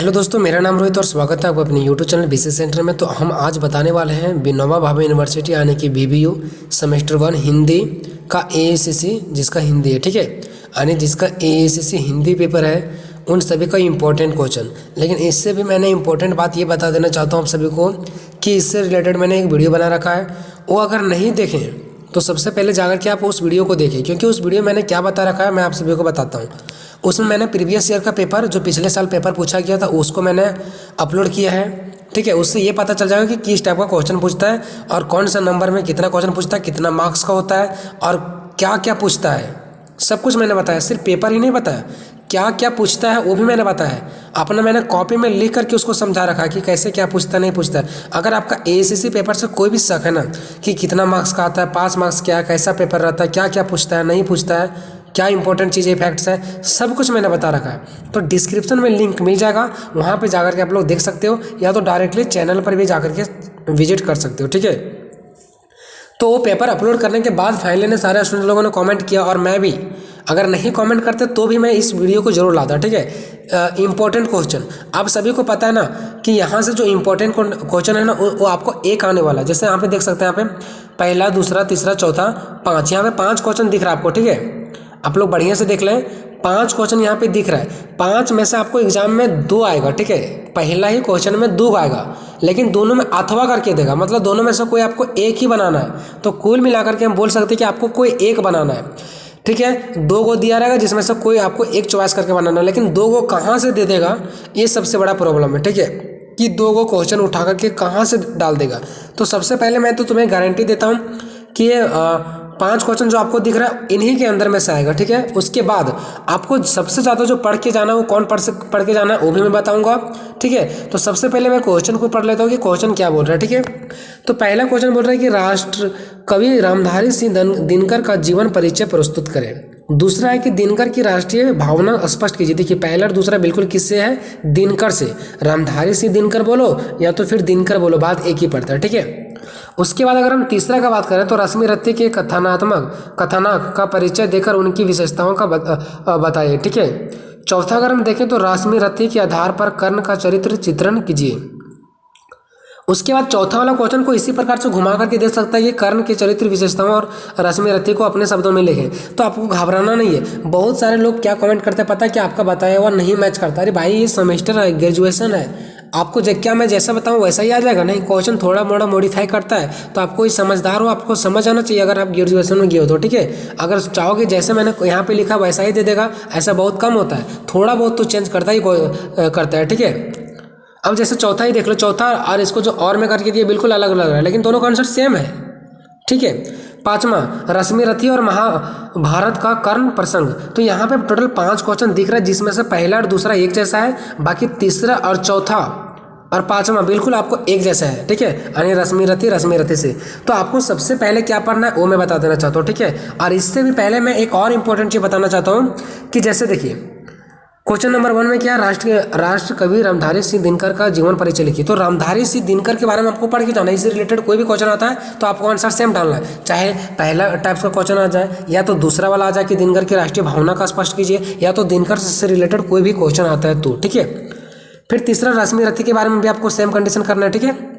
Hello दोस्तों, मेरा नाम रोहित और स्वागत है आपको अपने यूट्यूब चैनल बीसी सेंटर में। तो हम आज बताने वाले हैं विनोबा भावे यूनिवर्सिटी यानी कि बीबीयू सेमेस्टर 1 हिंदी का एएससीसी जिसका हिंदी है, ठीक है, यानी जिसका एएससीसी हिंदी पेपर है, उन सभी का इम्पोर्टेंट क्वेश्चन। लेकिन इससे भी मैंने इम्पोर्टेंट बात ये बता देना चाहता हूँ आप सभी को कि इससे रिलेटेड मैंने एक वीडियो बना रखा है। वो अगर नहीं देखें तो सबसे पहले जाकर के आप उस वीडियो को देखें, क्योंकि उस वीडियो में मैंने क्या बता रखा है मैं आप सभी को बताता हूँ। उसमें मैंने प्रीवियस ईयर का पेपर जो पिछले साल पेपर पूछा गया था उसको मैंने अपलोड किया है, ठीक है। उससे ये पता चल जाएगा कि किस टाइप का क्वेश्चन पूछता है और कौन सा नंबर में कितना क्वेश्चन पूछता है, कितना मार्क्स का होता है और क्या क्या पूछता है, सब कुछ मैंने बताया। सिर्फ पेपर ही नहीं बताया, क्या क्या पूछता है वो भी मैंने बताया। अपना मैंने कॉपी में लिख करके उसको समझा रखा है कि कैसे क्या पूछता है नहीं पूछता है। अगर आपका एएससीसी पेपर से कोई भी शक है ना कि कितना मार्क्स का आता है, पास मार्क्स क्या है, कैसा पेपर रहता है, क्या क्या पूछता है नहीं पूछता है, क्या इंपॉर्टेंट चीज़ें फैक्ट्स है, सब कुछ मैंने बता रखा है। तो डिस्क्रिप्शन में लिंक मिल जाएगा, वहाँ पे जाकर के आप लोग देख सकते हो, या तो डायरेक्टली चैनल पर भी जाकर के विजिट कर सकते हो, ठीक है। तो वो पेपर अपलोड करने के बाद फाइनली ने सारे स्टूडेंट लोगों ने कमेंट किया, और मैं भी अगर नहीं कमेंट करते तो भी मैं इस वीडियो को जरूर लाता, ठीक है। इंपॉर्टेंट क्वेश्चन आप सभी को पता है ना कि यहाँ से जो इंपॉर्टेंट क्वेश्चन है ना वो आपको एक आने वाला है। जैसे यहाँ पे देख सकते हैं, यहाँ पे पहला, दूसरा, तीसरा, चौथा, 5, यहाँ पे 5 क्वेश्चन दिख रहा है आपको, ठीक है। आप लोग बढ़िया से देख लें, 5 क्वेश्चन यहाँ पे दिख रहा है। 5 में से आपको एग्जाम में 2 आएगा, ठीक है। पहला ही क्वेश्चन में 2 आएगा, लेकिन दोनों में अथवा करके देगा, मतलब दोनों में से कोई आपको एक ही बनाना है। तो कुल मिलाकर के हम बोल सकते हैं कि आपको कोई एक बनाना है, ठीक है। 2 को दिया रहेगा जिसमें से कोई आपको एक चॉइस करके बनाना है, लेकिन 2 को कहाँ से दे देगा ये सबसे बड़ा प्रॉब्लम है, ठीक है, कि 2 को क्वेश्चन उठा करके कहाँ से डाल देगा। तो सबसे पहले मैं तो तुम्हें गारंटी देता हूँ कि ये 5 क्वेश्चन जो आपको दिख रहा है इन्हीं के अंदर में से आएगा, ठीक है। उसके बाद आपको सबसे ज़्यादा जो पढ़ के जाना है वो कौन पढ़ के जाना है वो भी मैं बताऊंगा, ठीक है। तो सबसे पहले मैं क्वेश्चन को पढ़ लेता हूँ कि क्वेश्चन क्या बोल रहा है, ठीक है। तो पहला क्वेश्चन बोल रहा है कि राष्ट्र कवि रामधारी सिंह दिनकर का जीवन परिचय प्रस्तुत करें। दूसरा है कि दिनकर की राष्ट्रीय भावना स्पष्ट कीजिए। देखिए पहला और दूसरा बिल्कुल किससे है, दिनकर से। रामधारी सिंह दिनकर बोलो या तो फिर दिनकर बोलो, बात एक ही पड़ता है, ठीक है। उसके बाद अगर हम तीसरा का बात करें तो रश्मि रथी के कथानक का परिचय देकर उनकी विशेषताओं का बताइए, ठीक है। चौथा अगर हम देखें तो रश्मि रथी के आधार पर कर्ण का चरित्र चित्रण कीजिए। उसके बाद चौथा वाला क्वेश्चन को इसी प्रकार से घुमा करके देख सकता है कि कर्ण के चरित्र विशेषताओं और रश्मि रथी को अपने शब्दों में लिखें। तो आपको घबराना नहीं है। बहुत सारे लोग क्या कमेंट करते हैं पता है कि आपका बताया हुआ नहीं मैच करता। अरे भाई ये सेमेस्टर है, ग्रेजुएशन है, आपको क्या मैं जैसा बताऊं वैसा ही आ जाएगा? नहीं, क्वेश्चन थोड़ा मोड़ा मॉडिफाई करता है। तो आप कोई समझदार हो, आपको समझ आना चाहिए अगर आप ग्रेजुएशन में गए हो तो, ठीक है। अगर चाहोगे जैसे मैंने यहाँ पे लिखा वैसा ही दे देगा, ऐसा बहुत कम होता है, थोड़ा बहुत तो चेंज करता है, ठीक है। अब जैसे चौथा ही देख लो, चौथा और इसको जो और में करके दिए बिल्कुल अलग अलग है, लेकिन दोनों का आंसर सेम है, ठीक है। पांचवा रश्मि रथी और महाभारत का कर्ण प्रसंग। तो यहाँ पे टोटल 5 क्वेश्चन दिख रहा है, जिसमें से पहला और दूसरा एक जैसा है, बाकी तीसरा और चौथा और 5वां बिल्कुल आपको एक जैसा है, ठीक है, यानी रश्मि रथी से। तो आपको सबसे पहले क्या पढ़ना है वो मैं बता देना चाहता हूँ, ठीक है। और इससे भी पहले मैं एक और इम्पोर्टेंट चीज़ बताना चाहता हूँ कि जैसे देखिए क्वेश्चन नंबर 1 में क्या, राष्ट्र कवि रामधारी सिंह दिनकर का जीवन परिचय लिखिए। तो रामधारी सिंह दिनकर के बारे में आपको पढ़ के जाना है। इससे रिलेटेड कोई भी क्वेश्चन आता है तो आपको आंसर सेम डालना है, चाहे पहला टाइप्स का क्वेश्चन आ जाए या तो दूसरा वाला आ जाए कि दिनकर की राष्ट्रीय भावना का स्पष्ट कीजिए, या तो दिनकर से रिलेटेड कोई भी क्वेश्चन आता है तो, ठीक है। फिर तीसरा रश्मि रथी के बारे में भी आपको सेम कंडीशन करना है, ठीक है।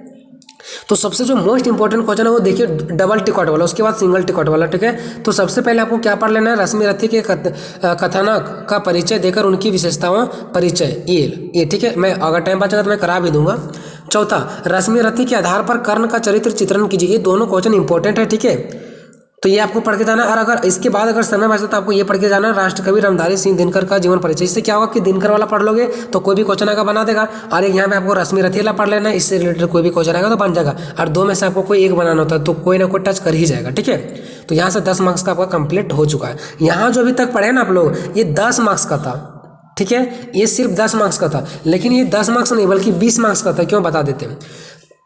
तो सबसे जो मोस्ट इंपॉर्टेंट क्वेश्चन है वो देखिए डबल टिकट वाला, उसके बाद सिंगल टिकट वाला, ठीक है। तो सबसे पहले आपको क्या पढ़ लेना है, रश्मि रथी के कथानक का परिचय देकर उनकी विशेषताओं परिचय, ये ठीक है। मैं अगर टाइम बचेगा तो मैं करा भी दूंगा। चौथा रश्मि रथी के आधार पर कर्ण का चरित्र चित्रण कीजिए। ये दोनों क्वेश्चन इंपॉर्टेंट है, ठीक है। तो ये आपको पढ़ के जाना। और अगर इसके बाद अगर समय बचे तो आपको ये पढ़ के जाना राष्ट्र कवि रामधारी सिंह दिनकर का जीवन परिचय। इससे क्या होगा कि दिनकर वाला पढ़ लोगे तो कोई भी क्वेश्चन आएगा बना देगा, और एक यहाँ पे आपको रश्मि रथी वाला पढ़ लेना है, इससे रिलेटेड कोई भी क्वेश्चन आएगा तो बन जाएगा। और 2 में से आपको कोई एक बनाना होता है तो कोई ना कोई टच कर ही जाएगा, ठीक है। तो यहाँ से 10 मार्क्स का आपका कंप्लीट हो चुका है। यहाँ जो अभी तक पढ़े ना आप लोग, ये 10 मार्क्स का था, ठीक है। ये सिर्फ 10 मार्क्स का था, लेकिन ये 10 मार्क्स नहीं बल्कि 20 मार्क्स का था। क्यों बता देते हैं,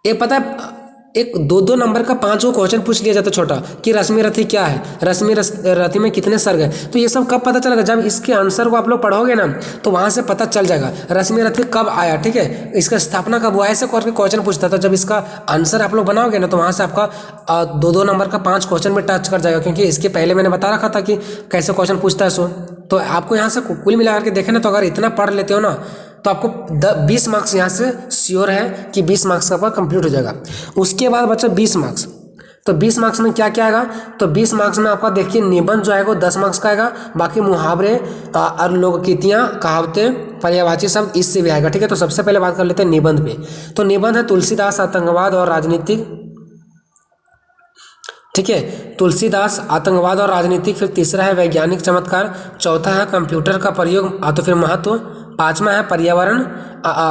ये पता है एक 2-2 नंबर का 5 क्वेश्चन पूछ लिया जाता छोटा कि रश्मि रथी क्या है, रश्मि रथी में कितने सर्ग है। तो ये सब कब पता चलेगा, जब इसके आंसर को आप लोग पढ़ोगे ना तो वहाँ से पता चल जाएगा रश्मि रथी कब आया, ठीक है, इसका स्थापना कब हुआ, ऐसे करके क्वेश्चन पूछता था। जब इसका आंसर आप लोग बनाओगे ना तो वहाँ से आपका 2-2 नंबर का 5 क्वेश्चन में टच कर जाएगा, क्योंकि इसके पहले मैंने बता रखा था कि कैसे क्वेश्चन पूछता है। सो तो आपको यहाँ से कुल मिला करके देखे ना, तो अगर इतना पढ़ लेते हो ना तो आपको 20 मार्क्स यहाँ से श्योर है कि 20 मार्क्स का आपका कंप्लीट हो जाएगा। उसके बाद बच्चा 20 मार्क्स, तो 20 मार्क्स में क्या क्या आएगा, तो 20 मार्क्स में आपका देखिए निबंध जो आएगा वो 10 मार्क्स का आएगा, बाकी मुहावरे और लोकगीतियाँ, कहावतें, पर्यायवाची शब्द इससे भी आएगा। ठीक है, तो सबसे पहले बात कर लेते हैं निबंध पे। तो निबंध है तुलसीदास आतंकवाद और राजनीतिक, ठीक है, तुलसीदास आतंकवाद और राजनीतिक, फिर तीसरा है वैज्ञानिक चमत्कार, चौथा है कंप्यूटर का प्रयोग, तो फिर महत्व, पांचवा है पर्यावरण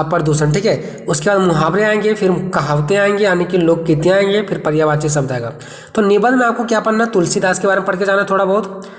प्रदूषण। ठीक है, उसके बाद मुहावरे आएंगे, फिर कहावतें आएंगी यानी कि लोकगीतियाँ आएंगे, फिर पर्यायवाची शब्द आएगा। तो निबंध में आपको क्या पढ़ना, तुलसीदास के बारे में पढ़ के जाना है थोड़ा बहुत,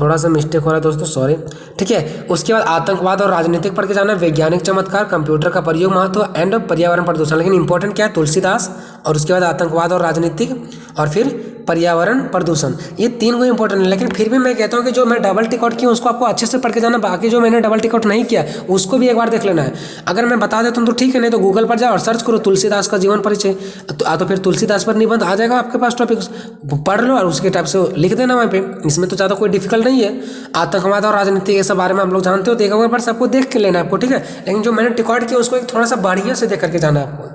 थोड़ा सा मिस्टेक हो रहा है दोस्तों, सॉरी। ठीक है, उसके बाद आतंकवाद और राजनीतिक पढ़ के जाना है, वैज्ञानिक चमत्कार, कंप्यूटर का प्रयोग, महत्व एंड पर्यावरण प्रदूषण। लेकिन इंपॉर्टेंट क्या है, तुलसीदास, और उसके बाद आतंकवाद और राजनीतिक, और फिर पर्यावरण प्रदूषण। ये 3 को इंपॉर्टेंट है। लेकिन फिर भी मैं कहता हूँ कि जो मैं डबल टिक आउट किया उसको आपको अच्छे से पढ़ के जाना, बाकी जो मैंने डबल टिक आउट नहीं किया उसको भी एक बार देख लेना है। अगर मैं बता देता हूँ तो ठीक है, नहीं तो गूगल पर जाओ और सर्च करो तुलसीदास का जीवन परिचय, तो फिर तुलसीदास पर निबंध आ जाएगा आपके पास, टॉपिक पढ़ लो और उसके टाइप से लिख देना वहाँ पे। इसमें तो ज़्यादा कोई डिफिकल्ट नहीं है। आतंकवाद और राजनीति ये सब बारे में हम लोग जानते हो, तो एक बार सबको देख के लेना है आपको। ठीक है, लेकिन जो मैंने टिक आउट किया उसको एक थोड़ा सा बढ़िया से देख करके जाना है आपको,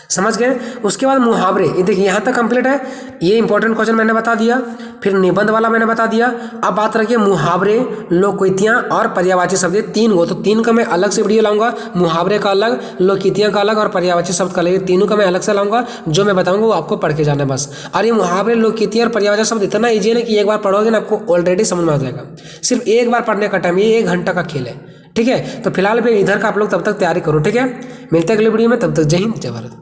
समझ गए। उसके बाद मुहावरे, ये देखिए यहाँ तक कंप्लीट है, ये इंपॉर्टेंट क्वेश्चन मैंने बता दिया, फिर निबंध वाला मैंने बता दिया। अब बात रखिए मुहावरे, लोकगीतियाँ और पर्यायवाची शब्द, 3 को, तो 3 का मैं अलग से वीडियो लाऊंगा, मुहावरे का अलग, लोकगीतियाँ का अलग और पर्यायवाची शब्द का अलग, तीनों का मैं अलग से लाऊंगा। जो मैं बताऊंगा वो आपको पढ़ के जाना है बस। और ये मुहावरे, लोकगीतियाँ और पर्यायवाची शब्द इतना ईजी है ना कि एक बार पढ़ोगे ना आपको ऑलरेडी समझ में आ जाएगा। सिर्फ एक बार पढ़ने का टाइम, ये 1 घंटा का खेल है। ठीक है, तो फिलहाल भी इधर का आप लोग तब तक तैयारी करो। ठीक है, मिलते हैं अगले वीडियो में, तब तक जय हिंद जय भारत।